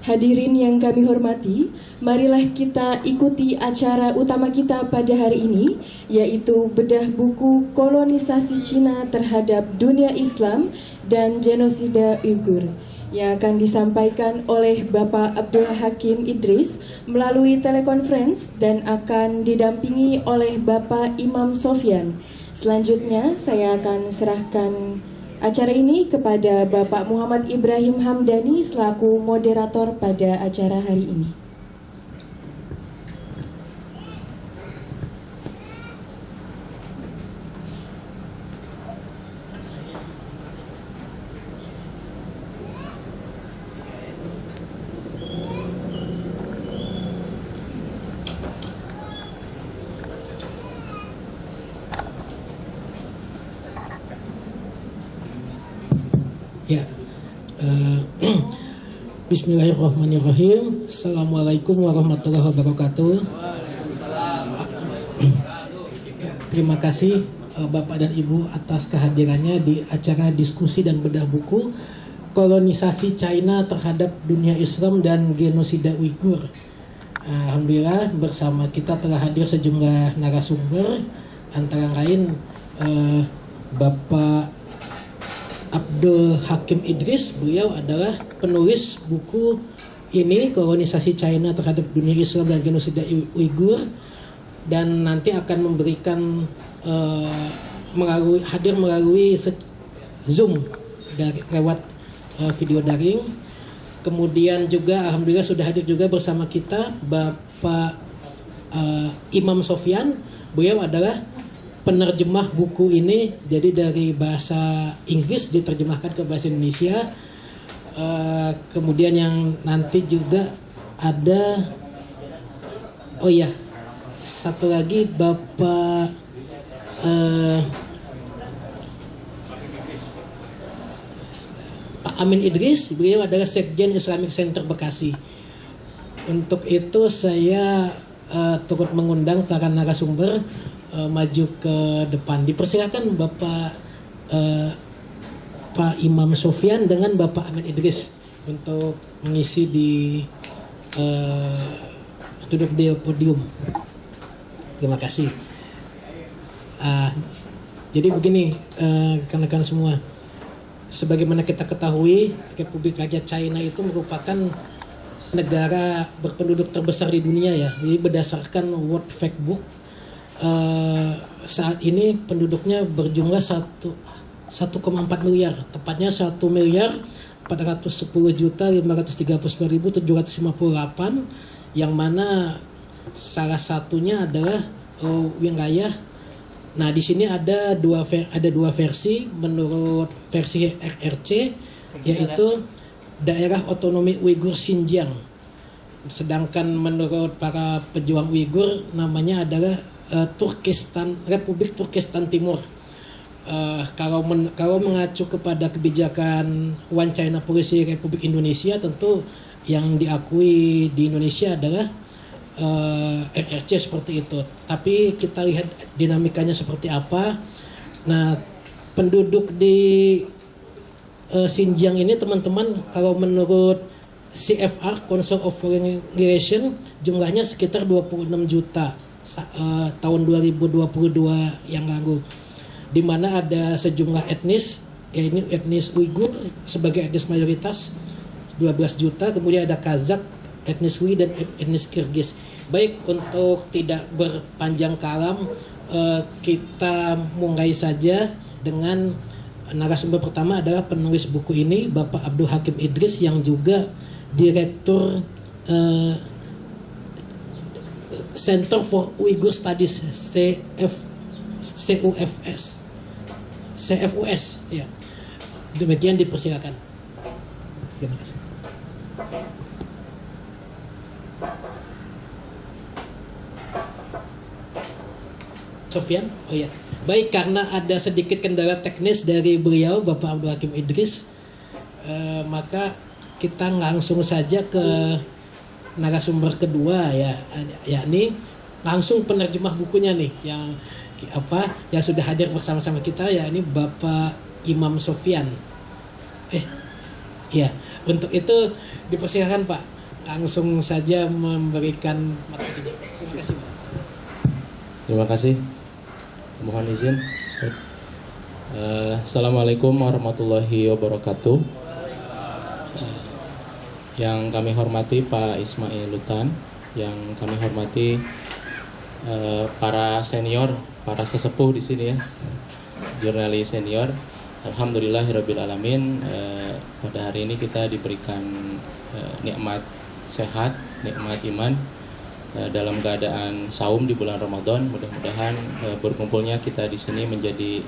Hadirin yang kami hormati, marilah kita ikuti acara utama kita pada hari ini, yaitu bedah buku Kolonisasi Cina terhadap Dunia Islam dan Genosida Uighur, yang akan disampaikan oleh Bapak Abdul Hakim Idris melalui telekonferensi dan akan didampingi oleh Bapak Imam Sofyan. Selanjutnya, saya akan serahkan acara ini kepada Bapak Muhammad Ibrahim Hamdani selaku moderator pada acara hari ini. Ya, Bismillahirrahmanirrahim. Assalamualaikum warahmatullahi wabarakatuh. Terima kasih Bapak dan Ibu atas kehadirannya di acara diskusi dan bedah buku Kolonisasi China terhadap Dunia Islam dan Genosida Uighur. Alhamdulillah bersama kita telah hadir sejumlah narasumber, antara lain Bapak Abdul Hakim Idris. Beliau adalah penulis buku ini, Kolonisasi China terhadap Dunia Islam dan Genosida Uighur, dan nanti akan memberikan hadir melalui Zoom lewat video daring. Kemudian juga alhamdulillah sudah hadir juga bersama kita Bapak Imam Sofyan. Beliau adalah penerjemah buku ini, jadi dari bahasa Inggris diterjemahkan ke bahasa Indonesia. Kemudian yang nanti juga ada, satu lagi Bapak Pak Amin Idris. Beliau adalah Sekjen Islamic Center Bekasi. Untuk itu saya turut mengundang para narasumber maju ke depan. Dipersilakan Bapak Pak Imam Sofyan dengan Bapak Amin Idris untuk mengisi di duduk di podium. Terima kasih. Jadi begini, rekan-rekan semua, sebagaimana kita ketahui, Republik Rakyat China itu merupakan negara berpenduduk terbesar di dunia ya. Jadi berdasarkan World Factbook, saat ini penduduknya berjumlah 1,4 miliar, tepatnya 1.539.758, yang mana salah satunya adalah wilayah. Nah, di sini ada dua versi menurut versi RRC, yaitu Daerah Otonomi Uighur Xinjiang. Sedangkan menurut para pejuang Uighur namanya adalah Republik Turkestan Timur. Kalau mengacu kepada kebijakan One China Policy Republik Indonesia, tentu yang diakui di Indonesia adalah RRC seperti itu. Tapi kita lihat dinamikanya seperti apa. Nah, penduduk di Xinjiang ini teman-teman, kalau menurut CFR Council of Foreign Relations, jumlahnya sekitar 26 juta tahun 2022 yang lalu, di mana ada sejumlah etnis, yaitu etnis Uighur sebagai etnis mayoritas 12 juta, kemudian ada Kazakh, etnis Hui, dan etnis Kirgiz. Baik, untuk tidak berpanjang kalam, kita mulai saja dengan narasumber pertama adalah penulis buku ini, Bapak Abdul Hakim Idris, yang juga Direktur Center for Uyghur Studies CFUS ya. Demikian, dipersilakan. Terima kasih. Sofyan, baik, karena ada sedikit kendala teknis dari beliau Bapak Abdul Hakim Idris, maka kita langsung saja ke narasumber kedua ya, yakni langsung penerjemah bukunya nih yang sudah hadir bersama-sama kita, yakni Bapak Imam Sofyan. Ya, untuk itu dipersilakan Pak. langsung saja memberikan materinya. Terima kasih, Pak. Terima kasih. Mohon izin, Ustaz. Assalamualaikum warahmatullahi wabarakatuh. Yang kami hormati Pak Ismail Lutan, yang kami hormati para senior, para sesepuh di sini ya, jurnalis senior. Alhamdulillahirabbil alamin. Pada hari ini kita diberikan nikmat sehat, nikmat iman dalam keadaan saum di bulan Ramadan. Mudah-mudahan berkumpulnya kita di sini menjadi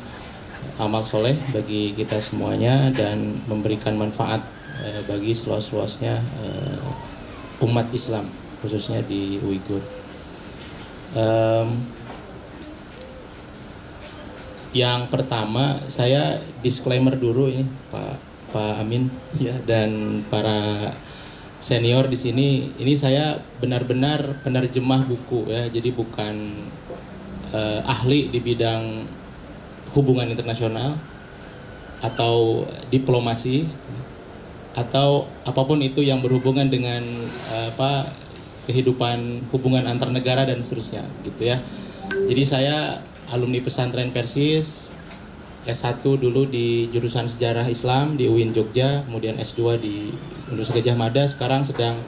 amal soleh bagi kita semuanya dan memberikan manfaat bagi seluas-luasnya umat Islam, khususnya di Uighur. Yang pertama, saya disclaimer dulu ini Pak Amin ya, dan para senior di sini. Ini saya benar-benar penerjemah buku ya, jadi bukan ahli di bidang hubungan internasional atau diplomasi atau apapun itu yang berhubungan dengan kehidupan hubungan antar negara dan seterusnya gitu ya. Jadi saya alumni pesantren Persis, S1 dulu di jurusan Sejarah Islam di UIN Jogja, kemudian S2 di Universitas Gadjah Mada, sekarang sedang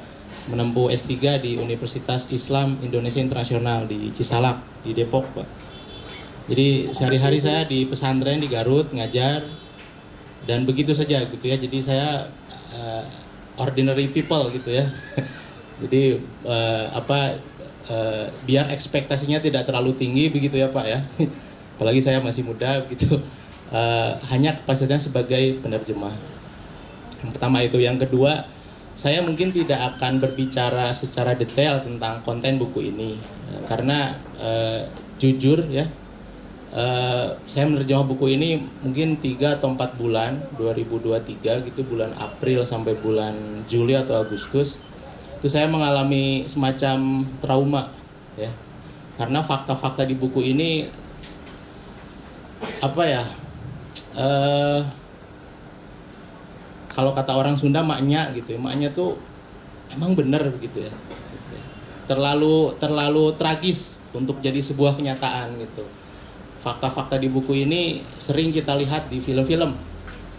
menempuh S3 di Universitas Islam Indonesia Internasional di Cisalak, di Depok, Pak. Jadi sehari-hari saya di pesantren di Garut ngajar dan begitu saja gitu ya. Jadi saya ordinary people gitu ya. Jadi biar ekspektasinya tidak terlalu tinggi begitu ya Pak ya. Apalagi saya masih muda begitu. Hanya kapasitasnya sebagai penerjemah. Yang pertama itu. Yang kedua, saya mungkin tidak akan berbicara secara detail tentang konten buku ini karena jujur ya, saya menerjemah buku ini mungkin 3 atau 4 bulan 2023 gitu, bulan April sampai bulan Juli atau Agustus. Itu saya mengalami semacam trauma ya, karena fakta-fakta di buku ini kalau kata orang Sunda maknya gitu ya, maknya tuh emang bener begitu ya, terlalu tragis untuk jadi sebuah kenyataan gitu. Fakta-fakta di buku ini sering kita lihat di film-film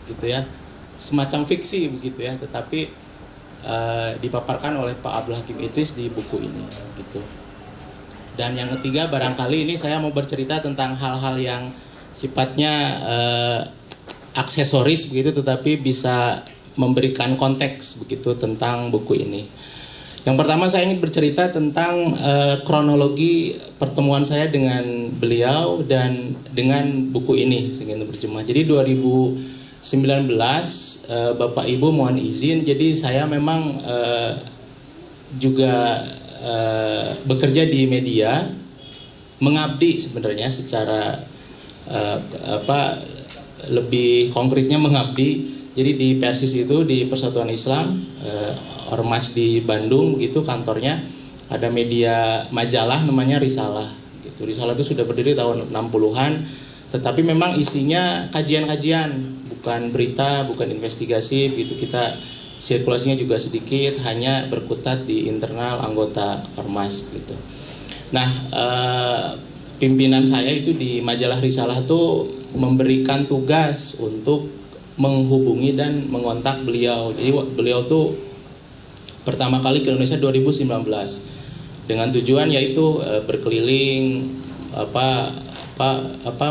gitu ya, semacam fiksi begitu ya, tetapi dipaparkan oleh Pak Abdul Hakim Idris di buku ini gitu. Dan yang ketiga, barangkali ini saya mau bercerita tentang hal-hal yang sifatnya aksesoris begitu, tetapi bisa memberikan konteks begitu tentang buku ini. Yang pertama, saya ingin bercerita tentang kronologi pertemuan saya dengan beliau dan dengan buku ini saya ingin berjemaah. Jadi 2019 Bapak Ibu mohon izin, jadi saya memang juga bekerja di media, mengabdi sebenarnya secara lebih konkretnya mengabdi. Jadi di Persis itu, di Persatuan Islam Ormas di Bandung gitu kantornya, ada media majalah namanya Risalah gitu. Risalah itu sudah berdiri tahun 60-an, tetapi memang isinya kajian-kajian, bukan berita, bukan investigasi gitu. Kita sirkulasinya juga sedikit, hanya berkutat di internal anggota Ormas gitu. Nah, pimpinan saya itu di majalah Risalah itu memberikan tugas untuk menghubungi dan mengontak beliau. Jadi beliau tuh pertama kali ke Indonesia 2019 dengan tujuan yaitu berkeliling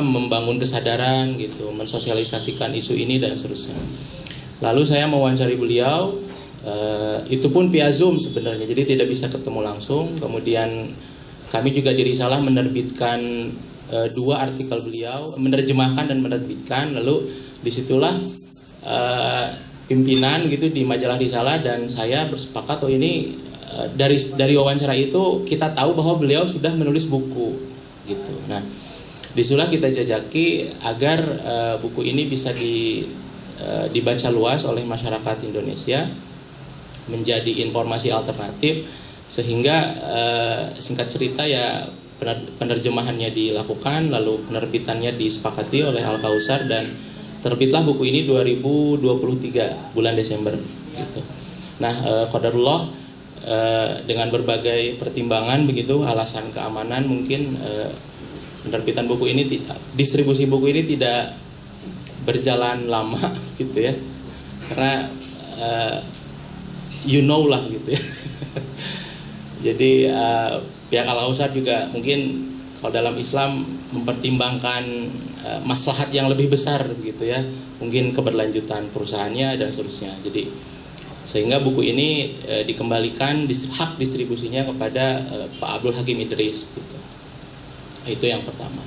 membangun kesadaran gitu, mensosialisasikan isu ini dan seterusnya. Lalu saya mewawancari beliau, itu pun via Zoom sebenarnya, jadi tidak bisa ketemu langsung. Kemudian kami juga di Risalah menerbitkan 2 artikel beliau, menerjemahkan dan menerbitkan. Lalu disitulah pimpinan gitu di majalah Risalah dan saya bersepakat, ini dari wawancara itu kita tahu bahwa beliau sudah menulis buku gitu. Nah, disitulah kita jajaki agar buku ini bisa dibaca luas oleh masyarakat Indonesia, menjadi informasi alternatif, sehingga singkat cerita ya penerjemahannya dilakukan, lalu penerbitannya disepakati oleh Al-Kausar dan terbitlah buku ini 2023 bulan Desember gitu. Nah, qadarullah dengan berbagai pertimbangan begitu, alasan keamanan mungkin penerbitan buku ini, distribusi buku ini tidak berjalan lama gitu ya, karena you know lah gitu ya. Jadi pihak Al-Aushad juga mungkin kalau dalam Islam mempertimbangkan maslahat yang lebih besar begitu ya, mungkin keberlanjutan perusahaannya dan seterusnya. Jadi sehingga buku ini dikembalikan hak distribusinya kepada Pak Abdul Hakim Idris gitu. Itu yang pertama.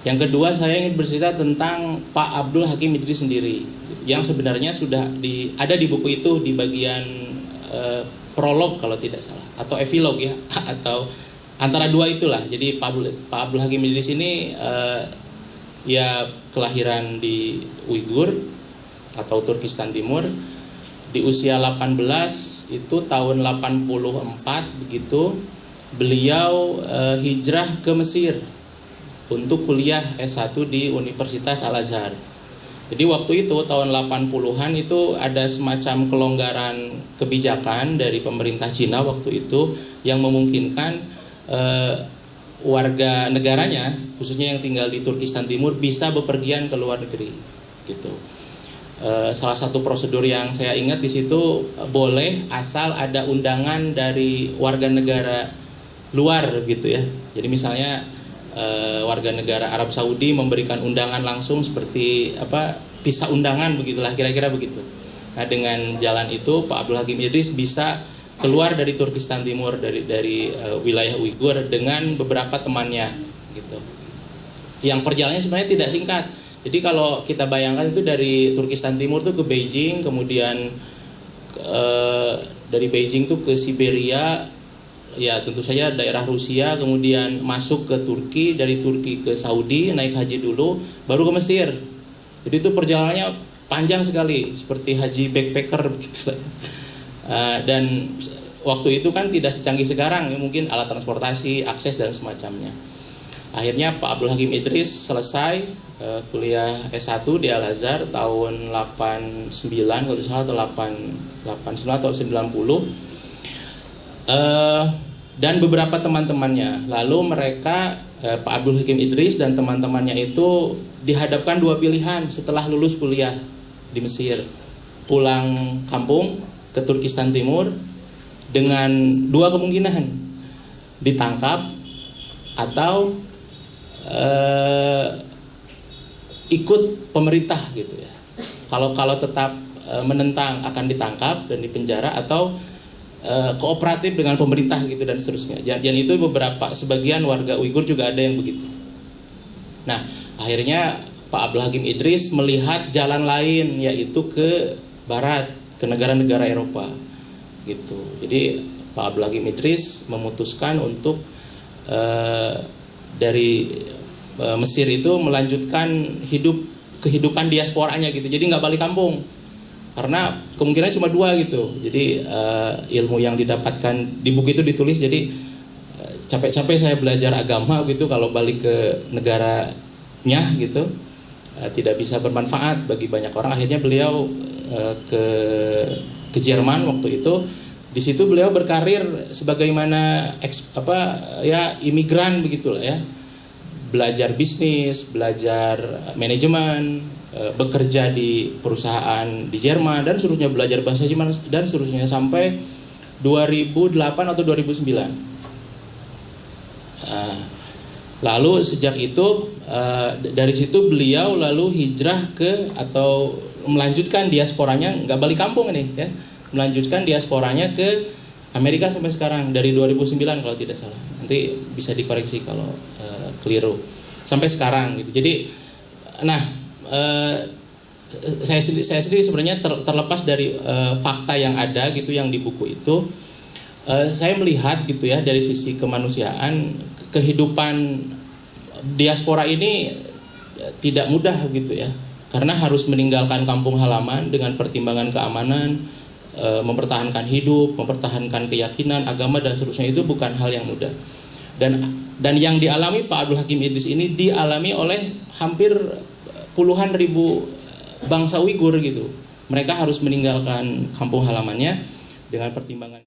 Yang kedua, saya ingin bercerita tentang Pak Abdul Hakim Idris sendiri, yang sebenarnya sudah ada di buku itu di bagian prolog kalau tidak salah, atau epilog ya, atau antara dua itulah. Jadi Pak Abdul Hakim Idris ini ya kelahiran di Uighur atau Turkistan Timur di usia 18, itu tahun 84 begitu beliau hijrah ke Mesir untuk kuliah S1 di Universitas Al-Azhar. Jadi waktu itu tahun 80-an itu ada semacam kelonggaran kebijakan dari pemerintah Cina waktu itu yang memungkinkan warga negaranya, khususnya yang tinggal di Turkistan Timur, bisa bepergian ke luar negeri gitu. Salah satu prosedur yang saya ingat di situ, boleh asal ada undangan dari warga negara luar gitu ya. Jadi misalnya warga negara Arab Saudi memberikan undangan langsung seperti visa undangan begitulah, kira-kira begitu. Nah, dengan jalan itu Pak Abdul Hakim Idris bisa keluar dari Turkistan Timur, dari wilayah Uighur dengan beberapa temannya gitu. Yang perjalanannya sebenarnya tidak singkat. Jadi kalau kita bayangkan itu dari Turkistan Timur tuh ke Beijing, kemudian dari Beijing tuh ke Siberia, ya tentu saja daerah Rusia, kemudian masuk ke Turki, dari Turki ke Saudi, naik haji dulu, baru ke Mesir. Jadi itu perjalanannya panjang sekali, seperti haji backpacker begitu. Dan waktu itu kan tidak secanggih sekarang, mungkin alat transportasi, akses dan semacamnya. Akhirnya Pak Abdul Hakim Idris selesai kuliah S1 di Al-Azhar tahun 89 kalau tidak salah, atau 89 atau 90. Dan beberapa teman-temannya. Lalu mereka, Pak Abdul Hakim Idris dan teman-temannya itu dihadapkan dua pilihan setelah lulus kuliah di Mesir. Pulang kampung ke Turkistan Timur dengan dua kemungkinan, ditangkap atau ikut pemerintah gitu ya. Kalau tetap menentang akan ditangkap dan dipenjara, atau kooperatif dengan pemerintah gitu dan seterusnya. Dan itu sebagian warga Uighur juga ada yang begitu. Nah, akhirnya Pak Abdul Hakim Idris melihat jalan lain, yaitu ke barat, ke negara-negara Eropa gitu. Jadi Pak Abdul Hakim Idris memutuskan untuk dari Mesir itu melanjutkan kehidupan diasporanya gitu. Jadi nggak balik kampung, karena kemungkinan cuma dua gitu. Jadi ilmu yang didapatkan di buku itu ditulis, jadi capek-capek saya belajar agama gitu, kalau balik ke negaranya gitu tidak bisa bermanfaat bagi banyak orang. Akhirnya beliau ke Jerman waktu itu. Di situ beliau berkarir sebagaimana imigran begitulah ya. Belajar bisnis, belajar manajemen, bekerja di perusahaan di Jerman dan seterusnya, belajar bahasa Jerman dan seterusnya sampai 2008 atau 2009. Lalu sejak itu dari situ beliau lalu hijrah atau melanjutkan diasporanya, nggak balik kampung nih ya, melanjutkan diasporanya ke Amerika sampai sekarang, dari 2009 kalau tidak salah. Nanti bisa dikoreksi kalau keliru, sampai sekarang gitu. Jadi saya sendiri sebenarnya terlepas dari fakta yang ada gitu yang di buku itu, saya melihat gitu ya, dari sisi kemanusiaan, kehidupan diaspora ini tidak mudah gitu ya, karena harus meninggalkan kampung halaman dengan pertimbangan keamanan, mempertahankan hidup, mempertahankan keyakinan, agama dan seterusnya, itu bukan hal yang mudah. Dan yang dialami Pak Abdul Hakim Idris ini dialami oleh hampir puluhan ribu bangsa Uighur gitu. Mereka harus meninggalkan kampung halamannya dengan pertimbangan